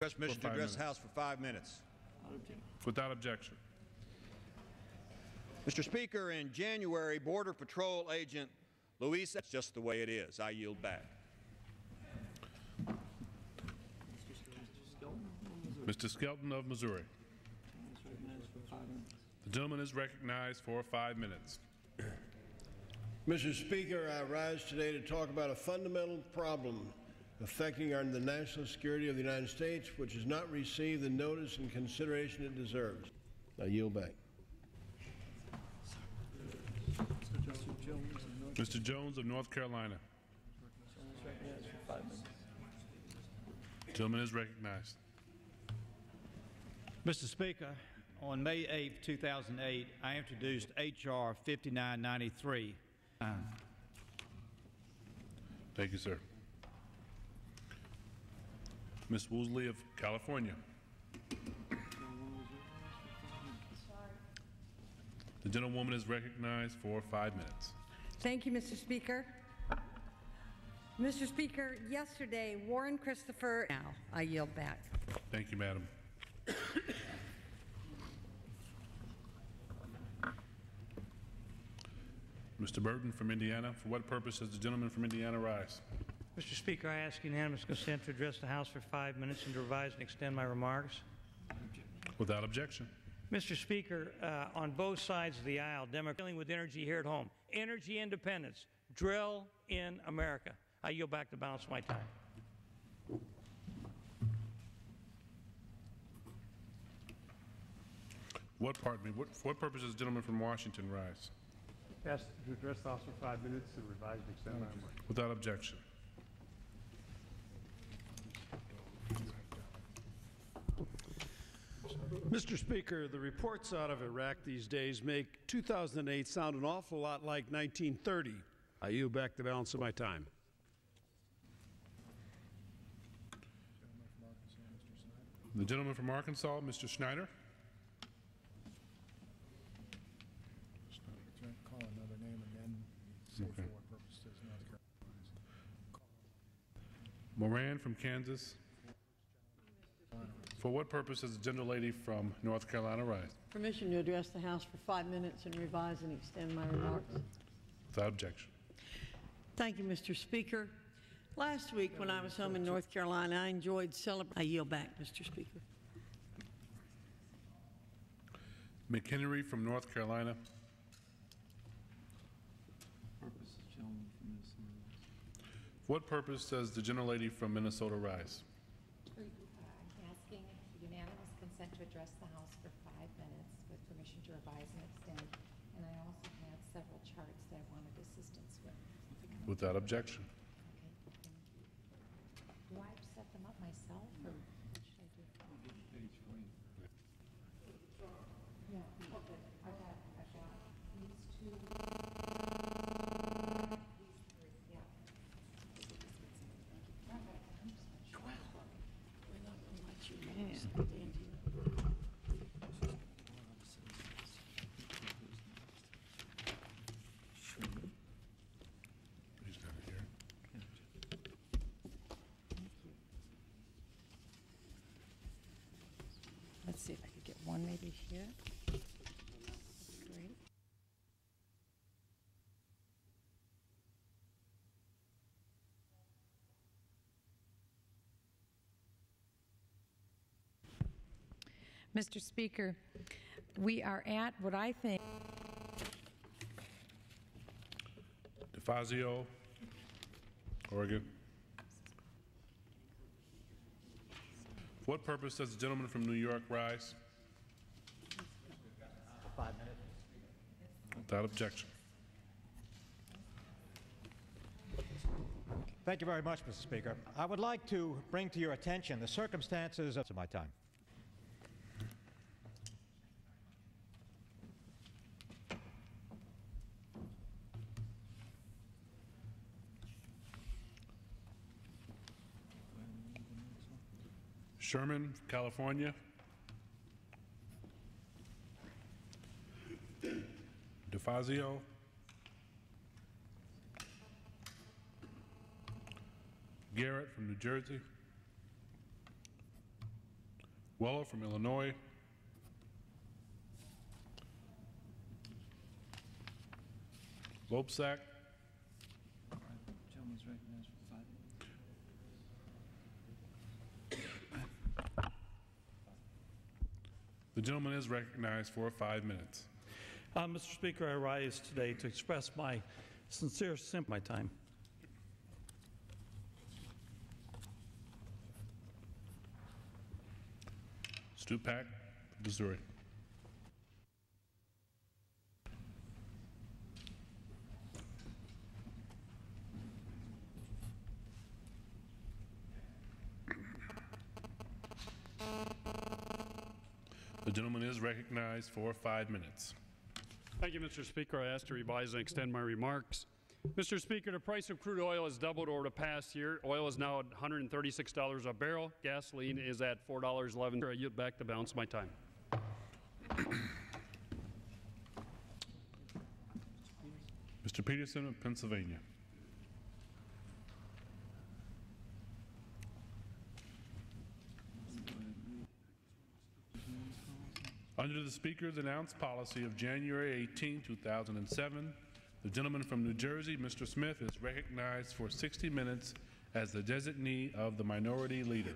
Permission to address the House for 5 minutes. Without objection. Mr. Speaker, in January, Border Patrol agent Luis, that's just the way it is. I yield back. Mr. Skelton of Missouri. The gentleman is recognized for 5 minutes. Mr. Speaker, I rise today to talk about a fundamental problem affecting the national security of the United States, which has not received the notice and consideration it deserves. I yield back. Mr. Jones of North Carolina. The gentleman is recognized. Mr. Speaker, on May 8, 2008, I introduced H.R. 5993. Thank you, sir. Ms. Woosley of California. The gentlewoman is recognized for 5 minutes. Thank you, Mr. Speaker. Mr. Speaker, yesterday, Warren Christopher. Now, I yield back. Thank you, madam. Mr. Burton from Indiana. For what purpose does the gentleman from Indiana rise? Mr. Speaker, I ask unanimous consent to address the House for 5 minutes and to revise and extend my remarks. Without objection. Mr. Speaker, on both sides of the aisle, Democrats dealing with energy here at home. Energy independence. Drill in America. I yield back the balance of my time. For what purpose does the gentleman from Washington rise? Asked to address the House for 5 minutes and revise and extend my remarks. Without objection. Mr. Speaker, the reports out of Iraq these days make 2008 sound an awful lot like 1930. I yield back the balance of my time. The gentleman from Arkansas, Mr. Schneider. Call another name and then say for what purpose does North Carolina. Moran from Kansas. For what purpose does the gentlelady from North Carolina rise? Permission to address the House for 5 minutes and revise and extend my remarks. Without objection. Thank you, Mr. Speaker. Last week when I was home in North Carolina, I enjoyed celebrating. I yield back, Mr. Speaker. McHenry from North Carolina. For what purpose does the gentlelady from Minnesota rise? Asking unanimous consent to address the House for 5 minutes with permission to revise and extend. And I also had several charts that I wanted assistance with. Without objection. Okay, thank you. Do I set them up myself, or what should I do? Yeah, okay. I've got these two. These three, yeah. 12. We're not going to let you He's not here. Let's see if I could get one maybe here. That's great. Mr. Speaker, we are at what I think. DeFazio, Oregon. For what purpose does the gentleman from New York rise? 5 minutes. Without objection. Thank you very much, Mr. Speaker. I would like to bring to your attention the circumstances of my time. Sherman, California. DeFazio. Garrett from New Jersey. Weller from Illinois. Loebsack. Gentleman's recognized for 5 minutes. The gentleman is recognized for 5 minutes. Mr. Speaker, I rise today to express my sincere sympathy for my time. Stupak, Missouri. The gentleman is recognized for 5 minutes. Thank you, Mr. Speaker. I ask to revise and extend my remarks. Mr. Speaker, the price of crude oil has doubled over the past year. Oil is now at $136 a barrel. Gasoline is at $4.11. I yield back the balance of my time. Mr. Peterson of Pennsylvania. Under the Speaker's announced policy of January 18, 2007, the gentleman from New Jersey, Mr. Smith, is recognized for 60 minutes as the designee of the Minority Leader.